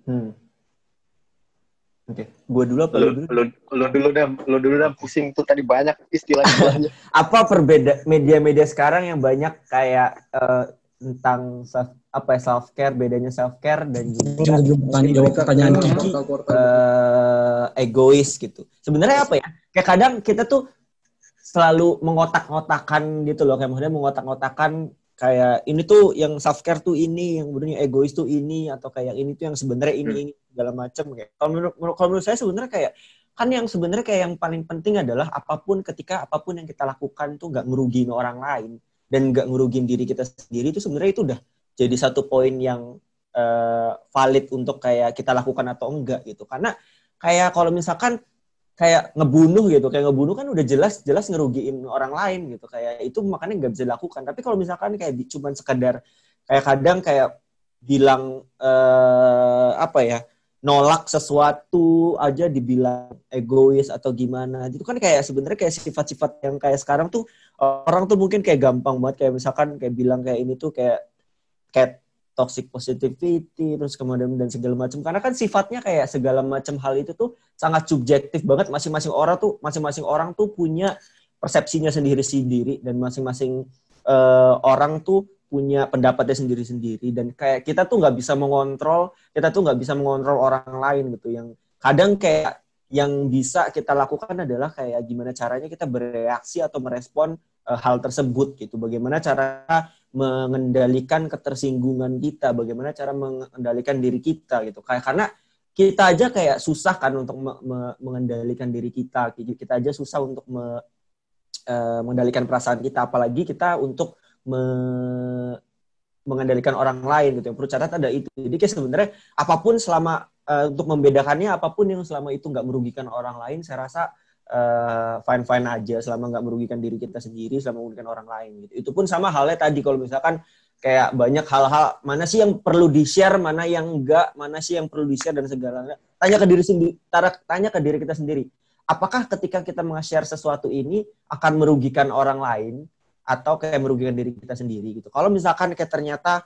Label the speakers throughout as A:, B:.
A: Hmm. Oke, gua dulu apa
B: Lu, lu, lu dulu dah pusing tuh tadi banyak istilah-istilahnya.
A: Apa perbeda media-media sekarang yang banyak kayak tentang self care, bedanya self care dan juga
C: Jawab pertanyaan Kiki.
A: egois gitu. Sebenarnya apa ya? Kayak kadang kita tuh selalu mengotak-ngotakan gitu loh, kayak maksudnya mengotak-ngotakan kayak ini tuh yang self care tuh ini, yang sebenarnya egois tuh ini, atau kayak ini tuh yang sebenarnya ini segala macam kayak. Kalau menurut saya sebenarnya kayak kan yang sebenarnya kayak yang paling penting adalah apapun yang kita lakukan tuh nggak ngerugiin orang lain dan nggak ngerugiin diri kita sendiri, itu sebenarnya itu udah jadi satu poin yang valid untuk kayak kita lakukan atau enggak gitu. Karena kayak kalau misalkan kayak ngebunuh gitu, kayak ngebunuh kan udah jelas ngerugiin orang lain gitu, kayak itu makanya nggak bisa dilakukan. Tapi kalau misalkan kayak cuman sekedar kayak kadang kayak bilang apa ya, nolak sesuatu aja dibilang egois atau gimana, itu kan kayak sebenarnya kayak sifat-sifat yang kayak sekarang tuh orang tuh mungkin kayak gampang banget kayak misalkan kayak bilang kayak ini tuh kayak toxic positivity terus kemudian dan segala macam, karena kan sifatnya kayak segala macam hal itu tuh sangat subjektif banget, masing-masing orang tuh punya persepsinya sendiri-sendiri dan masing-masing orang tuh punya pendapatnya sendiri-sendiri, dan kayak kita tuh nggak bisa mengontrol orang lain gitu. Yang kadang kayak yang bisa kita lakukan adalah kayak gimana caranya kita bereaksi atau merespon hal tersebut gitu. Bagaimana cara mengendalikan ketersinggungan kita, bagaimana cara mengendalikan diri kita gitu. Kayak karena kita aja kayak susah kan untuk mengendalikan diri kita. Kita aja susah untuk mengendalikan perasaan kita, apalagi kita untuk mengendalikan orang lain gitu. Yang perlu catat ada itu. Jadi kayak sebenarnya apapun selama untuk membedakannya, apapun yang selama itu nggak merugikan orang lain, saya rasa fine-fine aja selama nggak merugikan diri kita sendiri, selama merugikan orang lain gitu. Itu pun sama halnya tadi kalau misalkan kayak banyak hal-hal mana sih yang perlu di-share, mana yang enggak, mana sih yang perlu di-share dan segalanya. Tanya ke diri kita sendiri. Apakah ketika kita nge-share sesuatu ini akan merugikan orang lain atau kayak merugikan diri kita sendiri gitu. Kalau misalkan kayak ternyata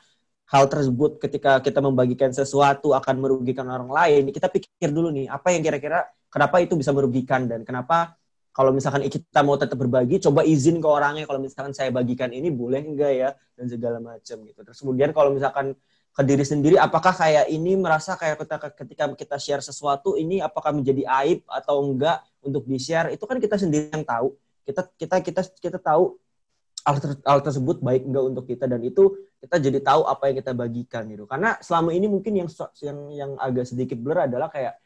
A: hal tersebut ketika kita membagikan sesuatu akan merugikan orang lain, kita pikir dulu nih, apa yang kira-kira kenapa itu bisa merugikan, dan kenapa kalau misalkan kita mau tetap berbagi, coba izin ke orangnya kalau misalkan saya bagikan ini boleh enggak ya, dan segala macam gitu. Terus kemudian kalau misalkan ke diri sendiri, apakah kayak ini merasa kayak ketika kita share sesuatu ini apakah menjadi aib atau enggak untuk di-share, itu kan kita sendiri yang tahu. Kita tahu hal tersebut baik enggak untuk kita, dan itu kita jadi tahu apa yang kita bagikan gitu. Karena selama ini mungkin yang agak sedikit blur adalah kayak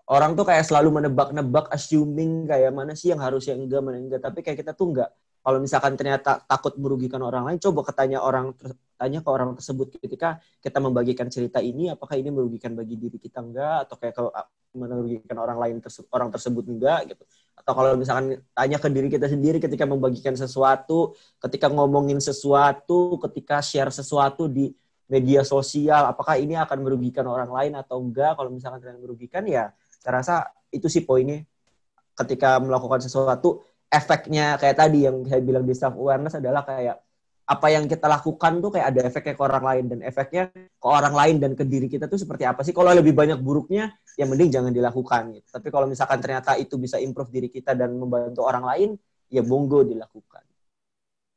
A: orang tuh kayak selalu menebak-nebak, assuming kayak mana sih yang harus yang enggak, mana yang enggak. Tapi kayak kita tuh enggak. Kalau misalkan ternyata takut merugikan orang lain, coba tanya ke orang tersebut ketika kita membagikan cerita ini, apakah ini merugikan bagi diri kita enggak, atau kayak kalau merugikan orang lain orang tersebut enggak gitu. Atau kalau misalkan tanya ke diri kita sendiri ketika membagikan sesuatu, ketika ngomongin sesuatu, ketika share sesuatu di media sosial, apakah ini akan merugikan orang lain atau enggak. Kalau misalkan ternyata merugikan, ya saya rasa itu sih poinnya. Ketika melakukan sesuatu, efeknya kayak tadi yang saya bilang di self awareness adalah kayak apa yang kita lakukan tuh kayak ada efeknya ke orang lain, dan efeknya ke orang lain dan ke diri kita tuh seperti apa sih. Kalau lebih banyak buruknya, ya mending jangan dilakukan gitu. Tapi kalau misalkan ternyata itu bisa improve diri kita dan membantu orang lain, ya monggo dilakukan.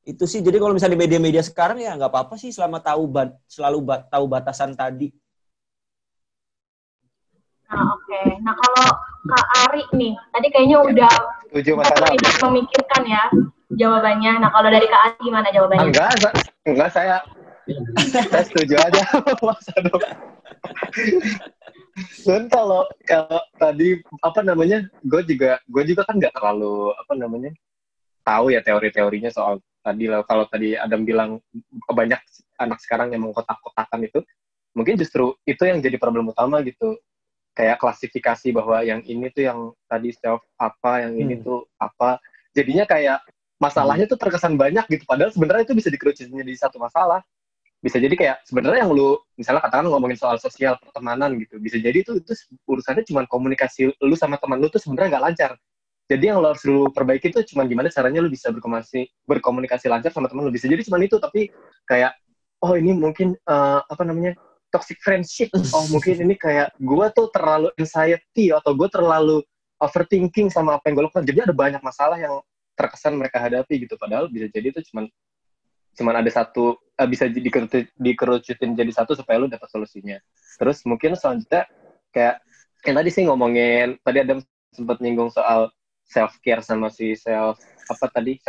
A: Itu sih. Jadi kalau misalnya di media-media sekarang ya nggak apa-apa sih selama tahu batasan tadi.
D: Nah, oke. Nah, kalau Kak Ari nih, tadi kayaknya udah tidak memikirkan ya jawabannya. Nah, kalau dari Kak Ari gimana jawabannya?
B: Enggak saya setuju aja Mas Ado. Dan kalau tadi gue juga kan nggak terlalu tahu ya teori-teorinya soal tadi. Kalau tadi Adam bilang banyak anak sekarang yang mengkotak-kotakan itu, mungkin justru itu yang jadi problem utama gitu. Kayak klasifikasi bahwa yang ini tuh yang tadi self apa, yang ini tuh apa. Jadinya kayak masalahnya tuh terkesan banyak gitu. Padahal sebenarnya itu bisa dikerucut jadi satu masalah. Bisa jadi kayak sebenarnya yang lu misalnya katakan ngomongin soal sosial pertemanan gitu. Bisa jadi itu urusannya cuma komunikasi lu sama teman lu tuh sebenarnya nggak lancar. Jadi yang lo harus lu perbaiki tuh cuma gimana caranya lu bisa berkomunikasi lancar sama teman lu. Bisa jadi cuma itu, tapi kayak oh ini mungkin toxic friendship. Oh mungkin ini kayak gue tuh terlalu anxiety atau gue terlalu overthinking sama apa yang gue lakukan. Jadi ada banyak masalah yang terkesan mereka hadapi gitu. Padahal bisa jadi itu cuman ada satu, bisa dikerucutin jadi satu supaya lu dapat solusinya. Terus mungkin selanjutnya kayak yang tadi sih ngomongin, tadi Adam sempat nyinggung soal self care sama self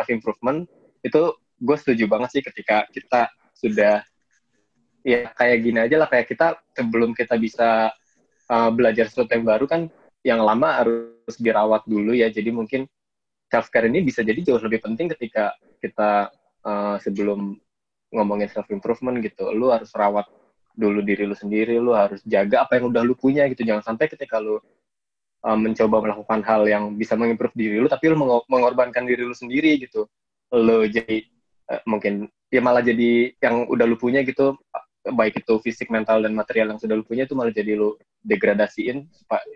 B: improvement. Itu gue setuju banget sih ketika kita sudah ya kayak gini aja lah, kayak kita sebelum kita bisa belajar sesuatu yang baru kan yang lama harus dirawat dulu ya. Jadi mungkin self care ini bisa jadi jauh lebih penting ketika kita sebelum ngomongin self improvement gitu. Lu harus rawat dulu diri lu sendiri, lu harus jaga apa yang udah lu punya gitu. Jangan sampai ketika lu mencoba melakukan hal yang bisa mengimprove diri lu tapi lu mengorbankan diri lu sendiri gitu. Lu jadi mungkin ya malah jadi yang udah lu punya gitu, baik itu fisik, mental, dan material yang sudah lu punya itu malah jadi lu degradasiin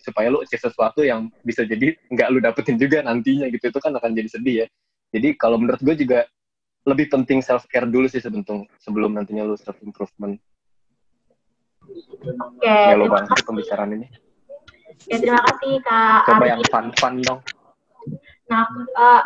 B: supaya lu achieve sesuatu yang bisa jadi nggak lu dapetin juga nantinya gitu. Itu kan akan jadi sedih ya. Jadi kalau menurut gue juga lebih penting self care dulu sih sebelum nantinya lu self improvement.
D: Oke.
B: Ya lo banget pembicaraan ini.
D: Ya terima kasih Kak
B: Coba
D: Ari.
B: yang fun dong.
D: Nah,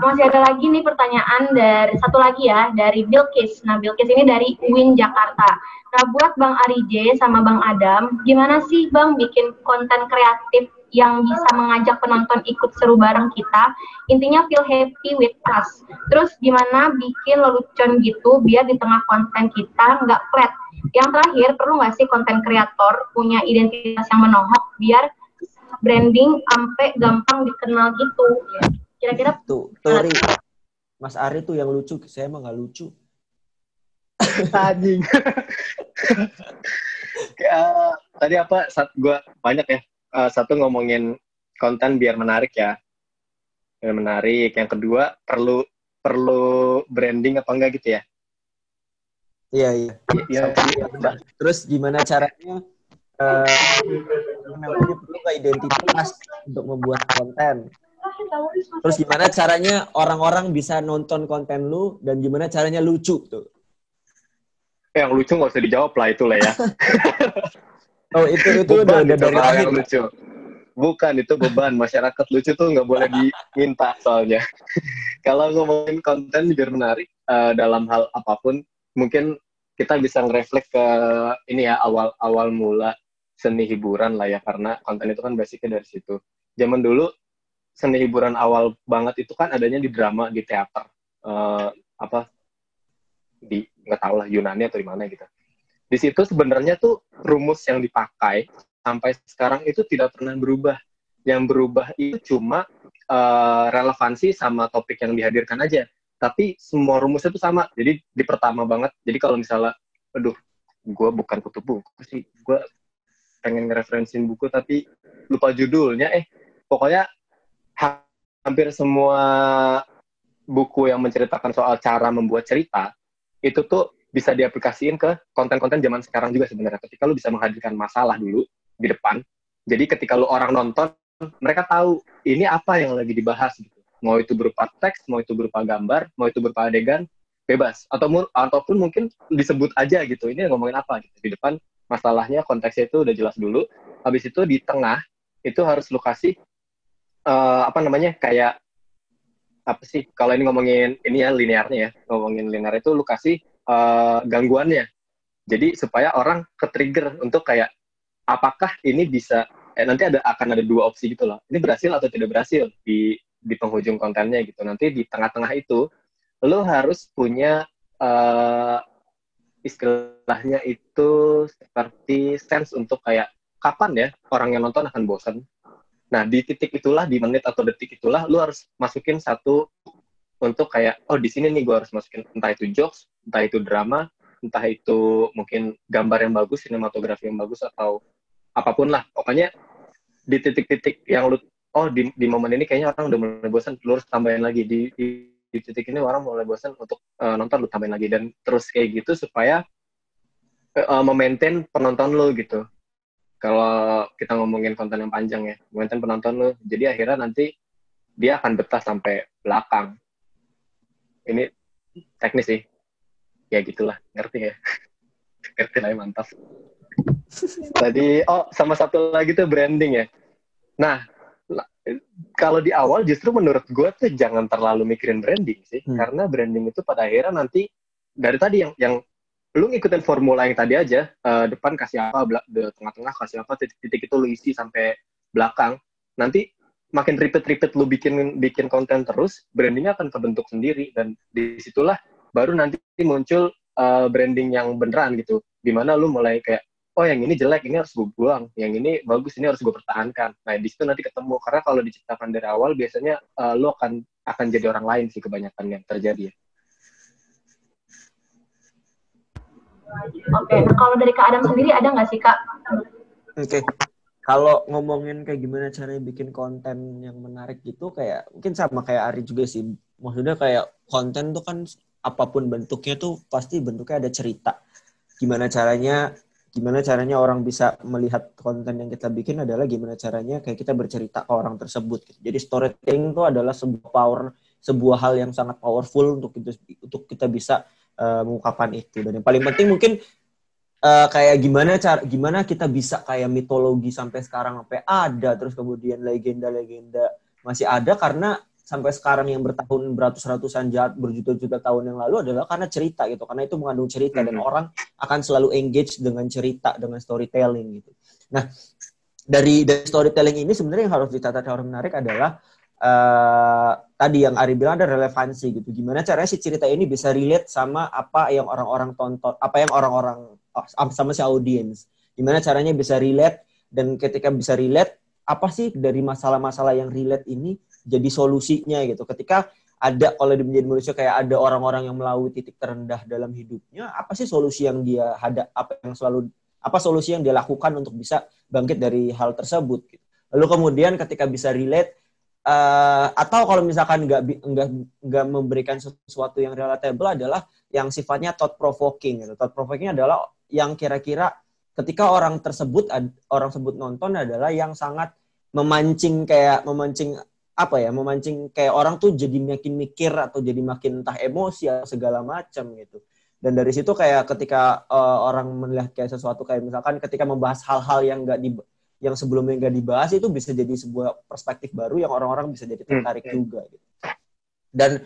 D: masih ada lagi nih pertanyaan dari satu lagi ya, dari Bilkis. Nah, Bilkis ini dari UIN Jakarta. Nah, buat Bang Ari J sama Bang Adam, gimana sih Bang bikin konten kreatif yang bisa mengajak penonton ikut seru bareng kita? Intinya feel happy with us. Terus gimana bikin lelucon gitu biar di tengah konten kita nggak flat? Yang terakhir, perlu nggak sih konten kreator punya identitas yang menohok biar branding sampai gampang dikenal gitu? Ya. Kira-kira
A: tuh Ri. Mas Ari tuh yang lucu, saya emang nggak lucu.
B: Anjing. Tadi apa? Gue banyak ya. Satu ngomongin konten biar menarik ya. Biar menarik. Yang kedua perlu branding apa enggak gitu ya?
A: Iya. Terus gimana caranya? Namanya perlu nggak identitas untuk membuat konten? Terus gimana caranya orang-orang bisa nonton konten lu dan gimana caranya lucu tuh?
B: Yang lucu nggak usah dijawab lah itu lah ya.
A: Oh itu udah dari
B: yang lucu. Bukan, itu beban masyarakat. Lucu tuh nggak boleh diminta soalnya. Kalau ngomongin konten biar menarik dalam hal apapun, mungkin kita bisa ngereflek ke ini ya, awal mula seni hiburan lah ya, karena konten itu kan basicnya dari situ. Zaman dulu seni hiburan awal banget itu kan adanya di drama, di teater, nggak tahu lah Yunani atau di mana gitu. Di situ sebenarnya tuh rumus yang dipakai sampai sekarang itu tidak pernah berubah. Yang berubah itu cuma relevansi sama topik yang dihadirkan aja. Tapi semua rumusnya itu sama. Jadi di pertama banget. Jadi kalau misalnya, aduh, gue bukan kutub buku sih, gue pengen ngereferensin buku tapi lupa judulnya. Pokoknya hampir semua buku yang menceritakan soal cara membuat cerita itu tuh bisa diaplikasiin ke konten-konten zaman sekarang juga sebenarnya. Ketika lu bisa menghadirkan masalah dulu di depan, jadi ketika lu orang nonton, mereka tahu ini apa yang lagi dibahas gitu. Mau itu berupa teks, mau itu berupa gambar, mau itu berupa adegan, bebas. Ataupun mungkin disebut aja gitu, ini ngomongin apa gitu. Di depan masalahnya, konteksnya itu udah jelas dulu. Habis itu di tengah itu harus lu kasih kayak apa sih, kalau ini ngomongin ini ya linearnya ya, ngomongin linear itu lu kasih gangguannya. Jadi supaya orang ke-trigger untuk kayak apakah ini bisa nanti akan ada dua opsi gitu loh. Ini berhasil atau tidak berhasil di penghujung kontennya gitu. Nanti di tengah-tengah itu lu harus punya istilahnya itu seperti sense untuk kayak kapan ya orang yang nonton akan bosan. Nah, di titik itulah, di menit atau detik itulah, lu harus masukin satu untuk kayak, oh di sini nih gue harus masukin entah itu jokes, entah itu drama, entah itu mungkin gambar yang bagus, sinematografi yang bagus, atau apapun lah. Pokoknya di titik-titik yang lu, oh di momen ini kayaknya orang udah mulai bosan, lu harus tambahin lagi. Di titik ini orang mulai bosan untuk nonton, lu tambahin lagi. Dan terus kayak gitu supaya memaintain penonton lu gitu. Kalau kita ngomongin konten yang panjang ya, memaintain penonton lu. Jadi akhirnya nanti dia akan betah sampai belakang. Ini teknis sih. Ya gitulah, ngerti ya? Ngerti lah ya, mantap. Tadi, sama satu lagi tuh branding ya. Nah, kalau di awal justru menurut gue tuh jangan terlalu mikirin branding sih. Karena branding itu pada akhirnya nanti, dari tadi yang lu ngikutin formula yang tadi aja, depan kasih apa, tengah-tengah kasih apa, titik-titik itu lu isi sampai belakang. Nanti makin repeat lu bikin konten terus, brandingnya akan kebentuk sendiri. Dan disitulah baru nanti muncul branding yang beneran gitu. Dimana lu mulai kayak, oh yang ini jelek, ini harus gue buang. Yang ini bagus, ini harus gue pertahankan. Nah, di situ nanti ketemu. Karena kalau diciptakan dari awal, biasanya lu akan jadi orang lain sih kebanyakan yang terjadi ya.
D: Oke, nah kalau dari Kak Adam sendiri ada nggak sih, Kak?
A: Oke. Kalau ngomongin kayak gimana caranya bikin konten yang menarik gitu, kayak mungkin sama kayak Ari juga sih. Maksudnya kayak konten tuh kan apapun bentuknya tuh pasti bentuknya ada cerita. Gimana caranya orang bisa melihat konten yang kita bikin adalah gimana caranya kayak kita bercerita ke orang tersebut. Gitu. Jadi storytelling itu adalah sebuah hal yang sangat powerful untuk kita bisa mengungkapkan itu. Dan yang paling penting mungkin kayak gimana kita bisa kayak mitologi sampai sekarang sampai ada, terus kemudian legenda-legenda masih ada karena sampai sekarang yang bertahun beratus-ratusan berjuta-juta tahun yang lalu adalah karena cerita gitu, karena itu mengandung cerita dan orang akan selalu engage dengan cerita, dengan storytelling gitu. Nah, dari storytelling ini sebenarnya yang harus ditata cara menarik adalah tadi yang Ari bilang ada relevansi gitu. Gimana caranya si cerita ini bisa relate sama apa yang orang-orang tonton, apa yang orang-orang sama si audiens. Gimana caranya bisa relate, dan ketika bisa relate, apa sih dari masalah-masalah yang relate ini jadi solusinya gitu. Ketika ada, kalau menjadi manusia kayak ada orang-orang yang melalui titik terendah dalam hidupnya, apa sih solusi yang dia apa solusi yang dia lakukan untuk bisa bangkit dari hal tersebut gitu. Lalu kemudian ketika bisa relate, atau kalau misalkan nggak memberikan sesuatu yang relatable adalah yang sifatnya thought provoking gitu. Thought provoking adalah yang kira-kira ketika orang sebut nonton adalah yang sangat memancing kayak orang tuh jadi makin mikir atau jadi makin entah emosi atau segala macam gitu. Dan dari situ kayak ketika orang melihat kayak sesuatu kayak misalkan ketika membahas hal-hal yang sebelumnya nggak dibahas, itu bisa jadi sebuah perspektif baru yang orang-orang bisa jadi tertarik juga gitu. Dan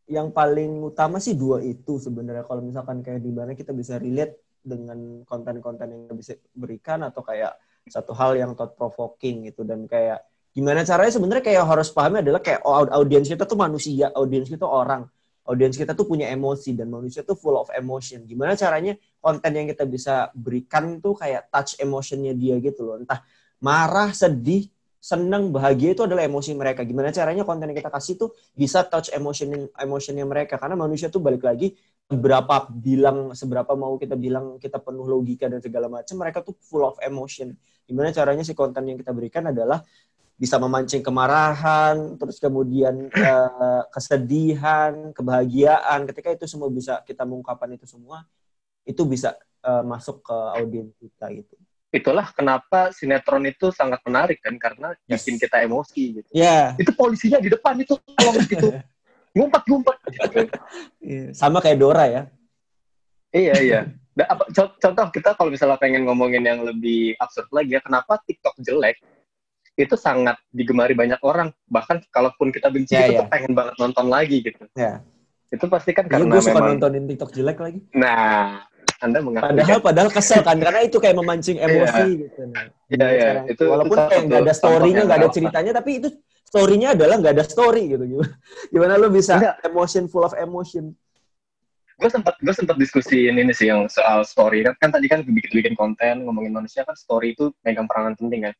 A: yang paling utama sih dua itu sebenarnya, kalau misalkan kayak di mana kita bisa relate dengan konten-konten yang bisa berikan, atau kayak satu hal yang thought provoking gitu. Dan kayak gimana caranya sebenarnya kayak harus pahami adalah kayak audiens kita tuh manusia, audiens kita orang. Audiens kita tuh punya emosi, dan manusia tuh full of emotion. Gimana caranya konten yang kita bisa berikan tuh kayak touch emotionnya dia gitu loh. Entah marah, sedih, senang, bahagia, itu adalah emosi mereka. Gimana caranya konten yang kita kasih tuh bisa touch emotionnya mereka. Karena manusia tuh balik lagi, seberapa mau kita bilang kita penuh logika dan segala macam, mereka tuh full of emotion. Gimana caranya si konten yang kita berikan adalah bisa memancing kemarahan, terus kemudian kesedihan, kebahagiaan. Ketika itu semua bisa kita mengungkapkan itu semua, itu bisa masuk ke audiens kita gitu.
B: Itulah kenapa sinetron itu sangat menarik kan, karena bikin kita emosi gitu.
A: Yeah.
B: Itu polisinya di depan itu tolong gitu. Ngumpet gitu.
A: Sama kayak Dora ya.
B: Iya. Contoh kita kalau misalnya pengen ngomongin yang lebih absurd lagi ya, kenapa TikTok jelek? Itu sangat digemari banyak orang. Bahkan kalaupun kita benci, itu tuh pengen banget nonton lagi gitu.
A: Yeah.
B: Itu pasti kan karena
A: gue suka nontonin TikTok jelek lagi.
B: Nah, Anda mengerti.
A: Padahal kesel kan, karena itu kayak memancing emosi gitu.
B: Iya. Itu
A: walaupun kayak nggak ada story-nya, nggak ada ceritanya, tapi itu story-nya adalah nggak ada story gitu. Gimana lo bisa full of emotion?
B: Gue sempat diskusiin ini sih yang soal story. Kan tadi kan bikin konten, ngomongin manusia kan, story itu megang peranan penting kan.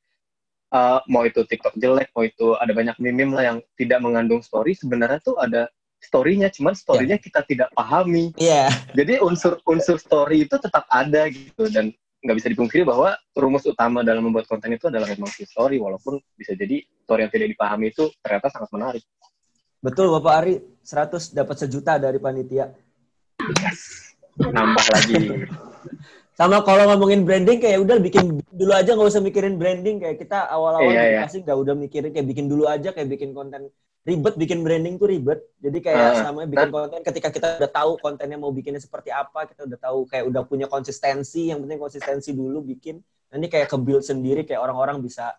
B: Mau itu TikTok jelek, mau itu ada banyak meme lah yang tidak mengandung story, sebenarnya tuh ada story-nya, cuman story-nya kita tidak pahami.
A: Iya.
B: Jadi unsur story itu tetap ada gitu, dan nggak bisa dipungkiri bahwa rumus utama dalam membuat konten itu adalah memang story, walaupun bisa jadi story yang tidak dipahami itu ternyata sangat menarik.
A: Betul Bapak Ari, 100 dapat 1 juta dari panitia.
B: Yes. Nambah lagi.
A: Sama kalau ngomongin branding, kayak udah bikin dulu aja, nggak usah mikirin branding. Kayak kita awal-awal pasti nggak udah mikirin, kayak bikin dulu aja, kayak bikin konten ribet bikin branding tuh ribet. Jadi kayak selama bikin konten, ketika kita udah tahu kontennya mau bikinnya seperti apa, kita udah tahu kayak udah punya konsistensi, yang penting konsistensi dulu bikin. Nanti kayak ke-build sendiri, kayak orang-orang bisa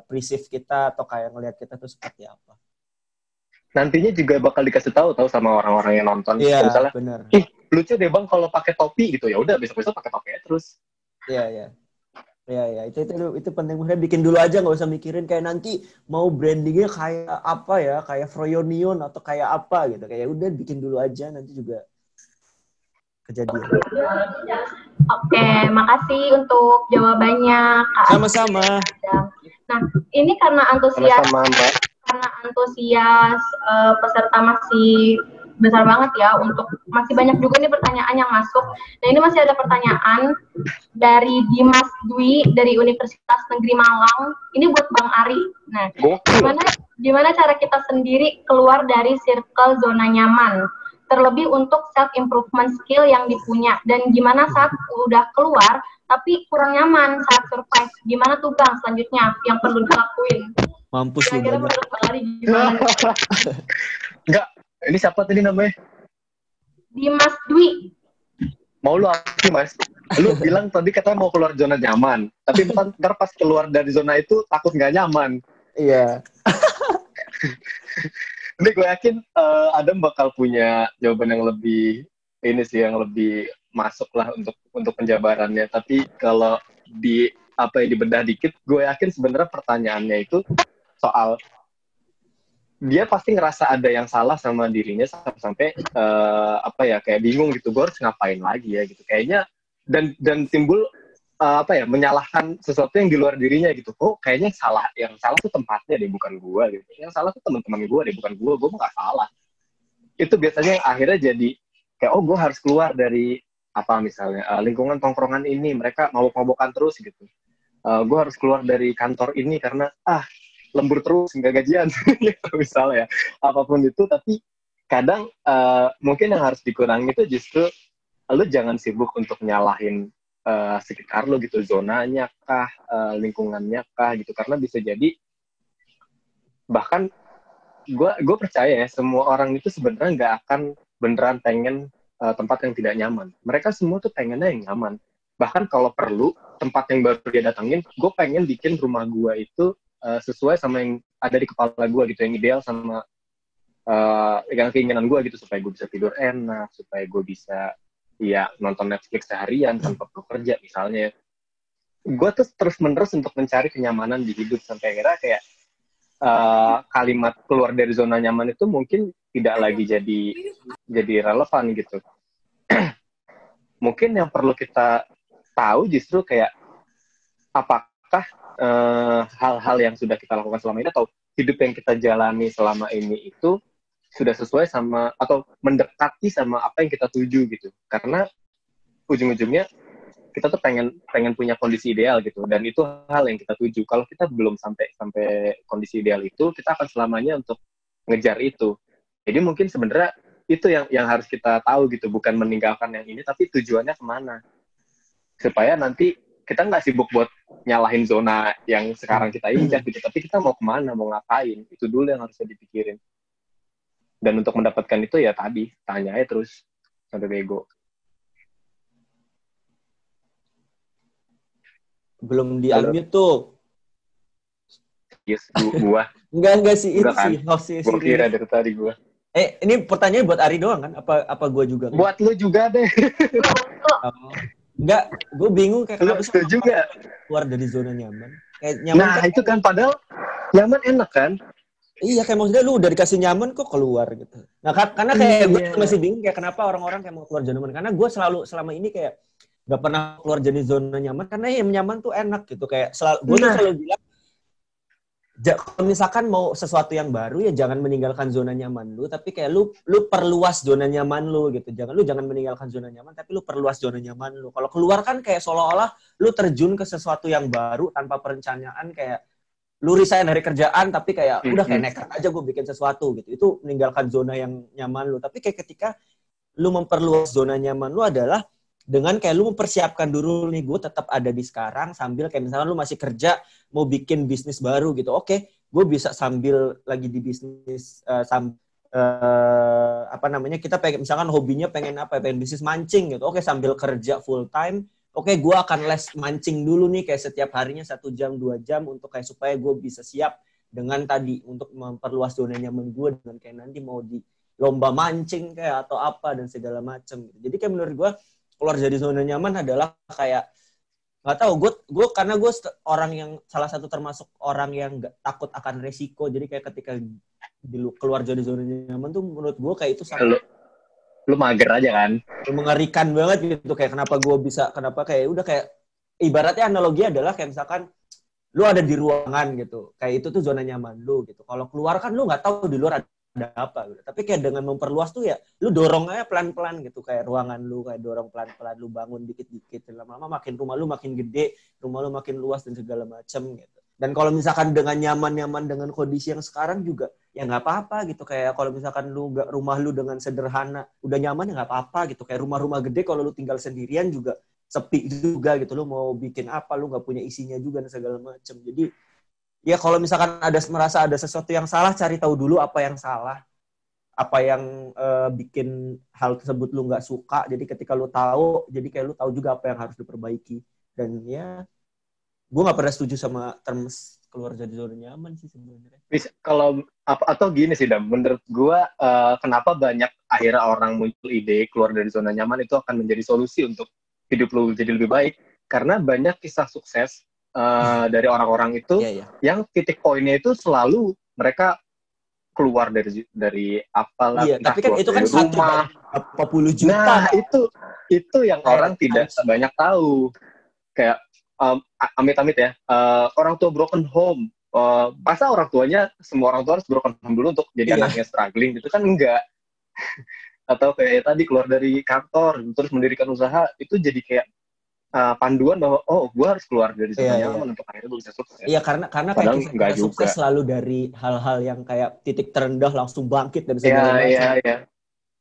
A: perceive kita atau kayak ngelihat kita tuh seperti apa.
B: Nantinya juga bakal dikasih tahu sama orang-orang yang nonton.
A: Iya,
B: misalnya,
A: benar.
B: Lucu deh bang kalau pakai topi gitu. Ya udah besok-besok pakai topi aja terus.
A: Iya. Itu penting. Maksudnya bikin dulu aja, nggak usah mikirin kayak nanti mau brandingnya kayak apa ya, kayak Froyonion atau kayak apa gitu. Kayak udah bikin dulu aja, nanti juga kejadian.
D: Oke, makasih untuk jawabannya Kak.
A: Sama-sama.
D: Nah, ini karena antusias.
B: Sama-sama Mbak.
D: Karena antusias peserta masih besar banget ya, untuk masih banyak juga nih pertanyaan yang masuk. Nah, ini masih ada pertanyaan dari Dimas Dwi dari Universitas Negeri Malang. Ini buat Bang Ari. Nah, gimana cara kita sendiri keluar dari circle zona nyaman? Terlebih untuk self improvement skill yang dipunya, dan gimana saat udah keluar tapi kurang nyaman saat survive? Gimana tuh Bang selanjutnya yang perlu dilakuin?
A: Mampus lu
D: banyak. Menurut Bang Ari gimana?
B: Enggak, ini siapa tadi namanya?
D: Dimas Dwi.
B: Mau lu apa sih Mas? Lu bilang tadi katanya mau keluar zona nyaman, tapi ntar pas keluar dari zona itu takut nggak nyaman.
A: Iya.
B: Ini gue yakin Adam bakal punya jawaban yang lebih ini sih, yang lebih masuk lah untuk penjabarannya. Tapi kalau dibedah dikit, gue yakin sebenarnya pertanyaannya itu soal dia pasti ngerasa ada yang salah sama dirinya sampai kayak bingung gitu, gue harus ngapain lagi ya gitu kayaknya, dan timbul menyalahkan sesuatu yang di luar dirinya gitu. Oh kayaknya yang salah tuh tempatnya deh, bukan gue gitu. Yang salah tuh teman-teman gue deh, bukan gue nggak salah. Itu biasanya yang akhirnya jadi kayak gue harus keluar dari misalnya lingkungan tongkrongan ini, mereka mabok-mabokan terus gitu. Gue harus keluar dari kantor ini karena lembur terus nggak gajian gitu misalnya, apapun itu. Tapi kadang mungkin yang harus dikurangi itu justru lu jangan sibuk untuk nyalahin sekitar lu gitu, zonanya kah, lingkungannya kah gitu, karena bisa jadi bahkan gue percaya ya, semua orang itu sebenarnya nggak akan beneran pengen tempat yang tidak nyaman. Mereka semua tuh pengennya yang nyaman. Bahkan kalau perlu tempat yang baru dia datangin, gue pengen bikin rumah gue itu sesuai sama yang ada di kepala gue gitu, yang ideal sama yang keinginan gue gitu, supaya gue bisa tidur enak, supaya gue bisa nonton Netflix seharian tanpa perlu kerja misalnya. Gue tuh terus-menerus untuk mencari kenyamanan di hidup, sampai akhirnya kayak kalimat keluar dari zona nyaman itu mungkin tidak lagi jadi relevan gitu. Mungkin yang perlu kita tahu justru kayak apakah hal-hal yang sudah kita lakukan selama ini atau hidup yang kita jalani selama ini itu sudah sesuai sama atau mendekati sama apa yang kita tuju gitu. Karena ujung-ujungnya kita tuh pengen punya kondisi ideal gitu, dan itu hal yang kita tuju. Kalau kita belum sampai kondisi ideal itu, kita akan selamanya untuk ngejar itu. Jadi mungkin sebenarnya itu yang harus kita tahu gitu, bukan meninggalkan yang ini, tapi tujuannya kemana, supaya nanti kita nggak sibuk buat nyalahin zona yang sekarang kita injak gitu, tapi kita mau kemana, mau ngapain, itu dulu yang harusnya dipikirin. Dan untuk mendapatkan itu ya tadi, tanya aja terus sampai bego.
A: Belum di-unmute tuh.
B: Yes, gua.
A: Enggak sih, itu
B: kan?
A: sih hostnya.
B: Gua kira dari tadi gua.
A: Ini pertanyaan buat Ari doang kan? Apa gua juga?
B: Buat lu juga deh.
A: Enggak, gue bingung kayak
B: lu setuju nggak
A: keluar dari zona nyaman? Kayak nyaman
B: nah kan, itu kan padahal nyaman enak kan?
A: Iya, kayak maksudnya lu udah dikasih nyaman kok keluar gitu. Nah, karena kayak gue masih bingung kayak kenapa orang-orang kayak mau keluar zona nyaman. Karena gue selalu selama ini kayak gak pernah keluar dari zona nyaman karena yang nyaman tuh enak gitu. Kayak gue tuh selalu bilang, kalau misalkan mau sesuatu yang baru ya jangan meninggalkan zona nyaman lu, tapi kayak lu perluas zona nyaman lu gitu. Jangan meninggalkan zona nyaman, tapi lu perluas zona nyaman lu. Kalau keluar kan kayak seolah-olah lu terjun ke sesuatu yang baru tanpa perencanaan, kayak lu resign dari kerjaan tapi kayak udah kayak nekat aja gue bikin sesuatu gitu. Itu meninggalkan zona yang nyaman lu. Tapi kayak ketika lu memperluas zona nyaman lu adalah dengan kayak lu mempersiapkan dulu nih, gue tetap ada di sekarang sambil kayak misalnya lu masih kerja mau bikin bisnis baru gitu. Oke, gue bisa sambil lagi di bisnis kita pengen misalkan hobinya pengen bisnis mancing gitu. Oke, sambil kerja full time, oke, gue akan les mancing dulu nih kayak setiap harinya 1 jam 2 jam untuk kayak supaya gue bisa siap dengan tadi untuk memperluas zona nyaman gue dengan kayak nanti mau di lomba mancing kayak atau apa dan segala macam. Jadi kayak menurut gue keluar dari zona nyaman adalah kayak nggak tahu, gue karena gue orang yang salah satu termasuk orang yang nggak takut akan resiko. Jadi kayak ketika keluar dari zona nyaman tuh menurut gue kayak itu sangat
B: lu mager aja kan,
A: mengerikan banget gitu. Kayak kenapa kayak udah kayak ibaratnya analogi adalah kayak misalkan lu ada di ruangan gitu, kayak itu tuh zona nyaman lu gitu. Kalau keluar kan lu nggak tahu di luar ada apa gitu. Tapi kayak dengan memperluas tuh ya lu dorong aja pelan-pelan gitu, kayak ruangan lu kayak dorong pelan-pelan, lu bangun dikit-dikit, lama-lama makin rumah lu makin gede, rumah lu makin luas dan segala macam gitu. Dan kalau misalkan dengan nyaman-nyaman dengan kondisi yang sekarang juga ya nggak apa-apa gitu. Kayak kalau misalkan rumah lu dengan sederhana udah nyaman ya nggak apa-apa gitu. Kayak rumah-rumah gede kalau lu tinggal sendirian juga sepi juga gitu, lu mau bikin apa, lu nggak punya isinya juga dan segala macam. Jadi ya kalau misalkan merasa ada sesuatu yang salah, cari tahu dulu apa yang salah, apa yang bikin hal tersebut lu nggak suka. Jadi ketika lu tahu, jadi kayak lu tahu juga apa yang harus diperbaiki. Dan ya gue nggak pernah setuju sama terms keluar dari zona nyaman sih sebenarnya.
B: Kalau atau gini sih Dam, menurut gue kenapa banyak akhirnya orang muncul ide keluar dari zona nyaman itu akan menjadi solusi untuk hidup lu jadi lebih baik, karena banyak kisah sukses dari orang-orang itu yang titik poinnya itu selalu mereka keluar dari apalah,
A: tapi kan itu kan
B: rumah
A: berapa puluh juta.
B: Nah, itu yang orang tidak banyak tahu. Kayak amit-amit ya, orang tua broken home. Masa orang tuanya, semua orang tua harus broken home dulu untuk jadi anaknya struggling gitu kan? Enggak. Atau kayak tadi keluar dari kantor terus mendirikan usaha, itu jadi kayak panduan bahwa gue harus keluar dari zona nyaman untuk akhirnya bisa sukses.
A: Iya, karena kayak kita sukses selalu dari hal-hal yang kayak titik terendah langsung bangkit dan segala macam.
B: Iya.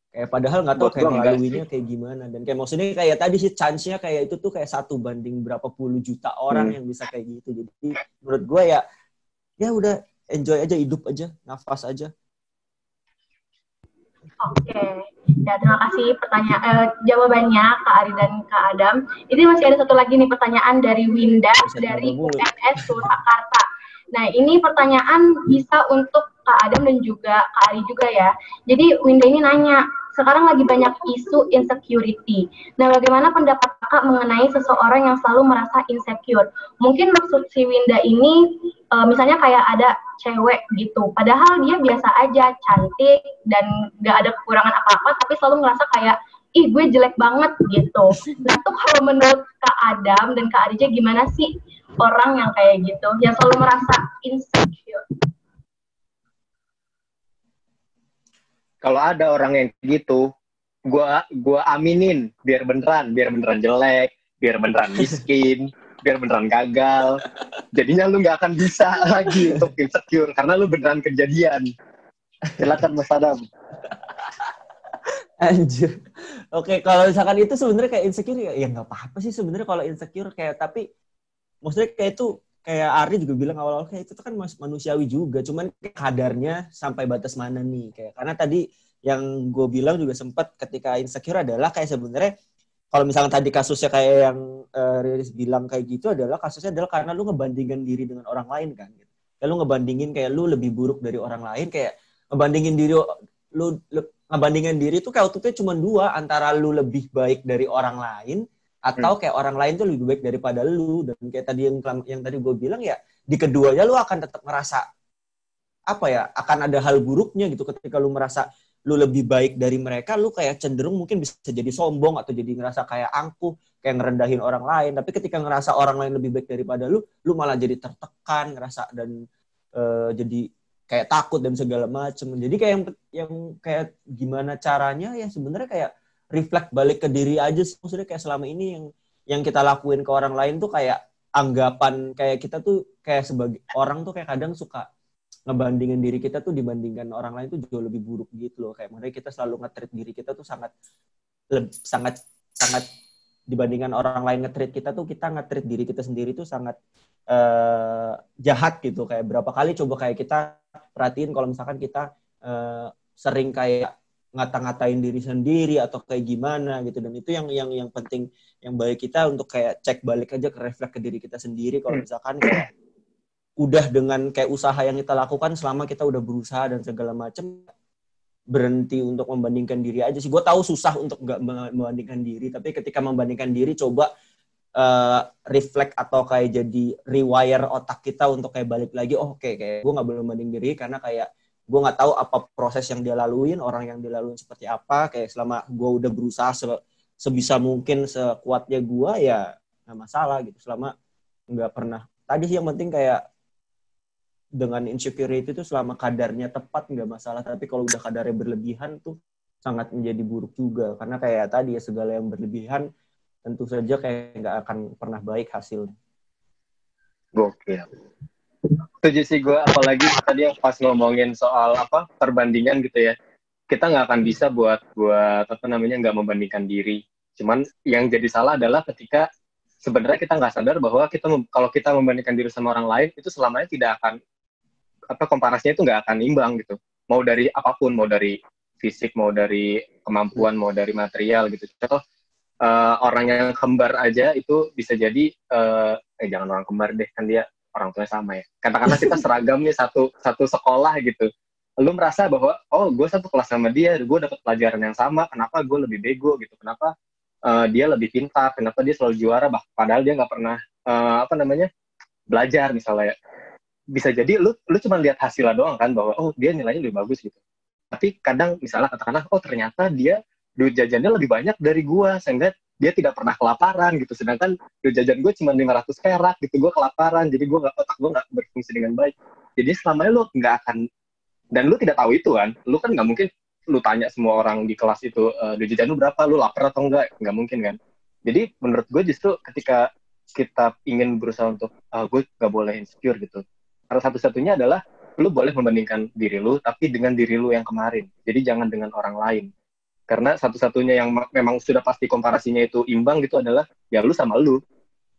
A: Kayak padahal nggak tahu kayak ngelaluinya kayak gimana. Dan kayak maksudnya kayak tadi sih chance-nya kayak itu tuh kayak 1 banding berapa puluh juta orang yang bisa kayak gitu. Jadi menurut gue ya udah enjoy aja, hidup aja, nafas aja.
D: Oke, ya terima kasih jawabannya Kak Ari dan Kak Adam. Ini masih ada satu lagi nih pertanyaan dari Winda dari UNS Surakarta. Nah, ini pertanyaan bisa untuk Kak Adam dan juga Kak Ari juga ya. Jadi Winda ini nanya, sekarang lagi banyak isu insecurity. Nah, bagaimana pendapat Kakak mengenai seseorang yang selalu merasa insecure? Mungkin maksud si Winda ini misalnya kayak ada cewek gitu, padahal dia biasa aja, cantik dan gak ada kekurangan apa-apa, tapi selalu ngerasa kayak ih gue jelek banget gitu. Nah, itu kalau menurut Kak Adam dan Kak Arija gimana sih orang yang kayak gitu, yang selalu merasa insecure?
B: Kalau ada orang yang gitu, gua aminin biar beneran jelek, biar beneran miskin, biar beneran gagal. Jadinya lu nggak akan bisa lagi untuk insecure karena lu beneran kejadian. Silakan Mas Adam.
A: Anjir. Oke, kalau misalkan itu sebenarnya kayak insecure ya nggak apa-apa sih sebenarnya kalau insecure, kayak tapi maksudnya kayak itu kayak Ari juga bilang awal-awal kayak itu kan manusiawi juga, cuman kadarnya sampai batas mana nih, kayak karena tadi yang gue bilang juga sempat ketika insecure adalah kayak sebenarnya kalau misalnya tadi kasusnya kayak yang Riris bilang kayak gitu adalah kasusnya adalah karena lu ngebandingin diri dengan orang lain kan gitu. Kayak lu ngebandingin kayak lu lebih buruk dari orang lain, kayak ngebandingin diri tuh kayak waktu itu cuma 2, antara lu lebih baik dari orang lain atau kayak orang lain tuh lebih baik daripada lu. Dan kayak tadi yang tadi gue bilang ya, di keduanya lu akan tetap ngerasa akan ada hal buruknya gitu. Ketika lu merasa lu lebih baik dari mereka, lu kayak cenderung mungkin bisa jadi sombong atau jadi ngerasa kayak angkuh, kayak ngerendahin orang lain. Tapi ketika ngerasa orang lain lebih baik daripada lu malah jadi tertekan, ngerasa dan jadi kayak takut dan segala macam. Jadi kayak yang kayak gimana caranya ya sebenarnya kayak reflect balik ke diri aja sih. Maksudnya kayak selama ini yang kita lakuin ke orang lain tuh kayak anggapan kayak kita tuh kayak sebagai orang tuh kayak kadang suka ngebandingin diri kita tuh dibandingkan orang lain tuh jauh lebih buruk gitu loh. Kayak makanya kita selalu nge-treat diri kita tuh sangat dibandingkan orang lain nge-treat kita tuh, kita nge-treat diri kita sendiri tuh sangat jahat gitu. Kayak berapa kali coba kayak kita perhatiin kalau misalkan kita sering kayak ngata-ngatain diri sendiri atau kayak gimana gitu, dan itu yang penting, yang baik kita untuk kayak cek balik aja ke refleks ke diri kita sendiri kalau misalkan kayak udah dengan kayak usaha yang kita lakukan selama kita udah berusaha dan segala macem, berhenti untuk membandingkan diri aja sih. Gue tahu susah untuk nggak membandingkan diri, tapi ketika membandingkan diri coba reflect atau kayak jadi rewire otak kita untuk kayak balik lagi, oh oke, kayak gue nggak boleh membanding diri karena kayak gue nggak tahu apa proses yang dia laluin, orang yang dia laluin seperti apa. Kayak selama gue udah berusaha sebisa mungkin sekuatnya gue, ya nggak masalah gitu. Selama nggak pernah, tadi sih yang penting kayak dengan insecurity itu selama kadarnya tepat nggak masalah, tapi kalau udah kadarnya berlebihan tuh sangat menjadi buruk juga, karena kayak tadi ya, segala yang berlebihan tentu saja kayak nggak akan pernah baik hasilnya.
B: Gokil. Setuju sih gue, apalagi tadi yang pas ngomongin soal apa perbandingan gitu ya, kita nggak akan bisa buat apa namanya nggak membandingkan diri. Cuman yang jadi salah adalah ketika sebenarnya kita nggak sadar bahwa kalau kita membandingkan diri sama orang lain itu selamanya tidak akan komparasinya itu nggak akan imbang gitu. Mau dari apapun, mau dari fisik, mau dari kemampuan, mau dari material gitu. Contoh orang yang kembar aja itu bisa jadi jangan orang kembar deh, kan dia orang tuanya sama ya. Katakanlah kita seragam nih satu sekolah gitu. Lu merasa bahwa oh gue satu kelas sama dia, gue dapat pelajaran yang sama, kenapa gue lebih bego gitu? Kenapa dia lebih pintar? Kenapa dia selalu juara? Padahal dia nggak pernah belajar misalnya. Bisa jadi lu cuma lihat hasilnya doang kan, bahwa oh dia nilainya lebih bagus gitu. Tapi kadang misalnya katakanlah oh ternyata dia duit jajannya lebih banyak dari gue, sehingga dia tidak pernah kelaparan gitu. Sedangkan duit jajan gue cuma 500 perak gitu, gue kelaparan. Jadi otak gue nggak berfungsi dengan baik. Jadi selamanya lu nggak akan, dan lu tidak tahu itu kan. Lu kan nggak mungkin lu tanya semua orang di kelas itu, duit jajan lu berapa, lu lapar atau enggak mungkin kan. Jadi menurut gue justru ketika kita ingin berusaha untuk gue nggak boleh insecure gitu, salah satu-satunya adalah lu boleh membandingkan diri lu, tapi dengan diri lu yang kemarin. Jadi jangan dengan orang lain. Karena satu-satunya yang memang sudah pasti komparasinya itu imbang gitu adalah ya lu sama lu,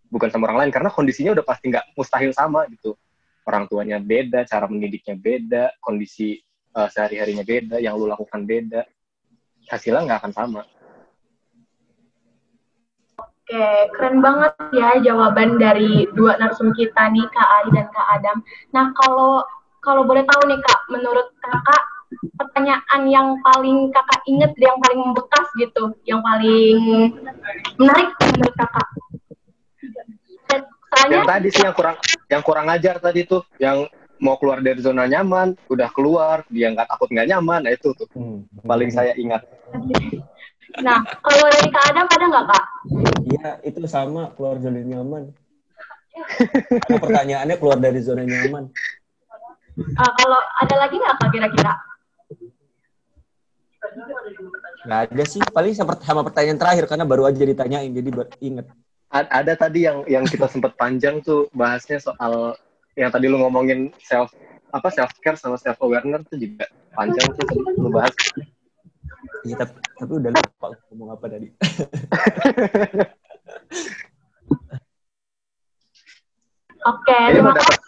B: bukan sama orang lain. Karena kondisinya udah pasti nggak mustahil sama gitu. Orang tuanya beda, cara mendidiknya beda, kondisi sehari-harinya beda, yang lu lakukan beda. Hasilnya nggak akan sama.
D: Oke, keren banget ya jawaban dari dua narsum kita nih, Kak Ari dan Kak Adam. Nah, kalau boleh tahu nih Kak, menurut Kakak pertanyaan yang paling Kakak inget, yang paling membekas gitu, yang paling menarik menurut Kakak?
B: Yang tadi sih yang kurang ajar tadi tuh, yang mau keluar dari zona nyaman, udah keluar, dia nggak takut nggak nyaman, nah itu tuh paling saya ingat.
D: Nah, kalau dari Kak Adam ada nggak Kak?
A: Iya, itu sama, keluar zona nyaman. Karena pertanyaannya keluar dari zona nyaman.
D: Kalau ada lagi nggak Kak kira-kira?
A: Nggak ada sih, paling sama pertanyaan terakhir karena baru aja ditanyain, jadi inget.
B: Ada tadi yang kita sempat panjang tuh bahasnya soal yang tadi lu ngomongin self care sama self awareness tuh juga panjang tuh lu bahas.
A: Iya, tapi udah lupa ngomong apa tadi.
D: Oke.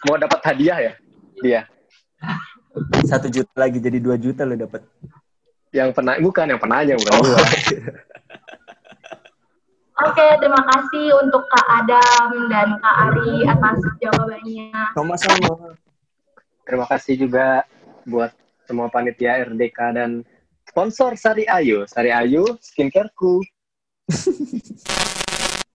B: Mau dapat hadiah ya dia.
A: 1 juta lagi jadi 2 juta lo dapat.
B: Yang penanya bukan gua.
D: Oke, terima kasih untuk Kak Adam dan Kak Ari atas jawabannya.
A: Sama-sama.
B: Terima kasih juga buat semua panitia RDK dan sponsor Sari Ayu Skincareku.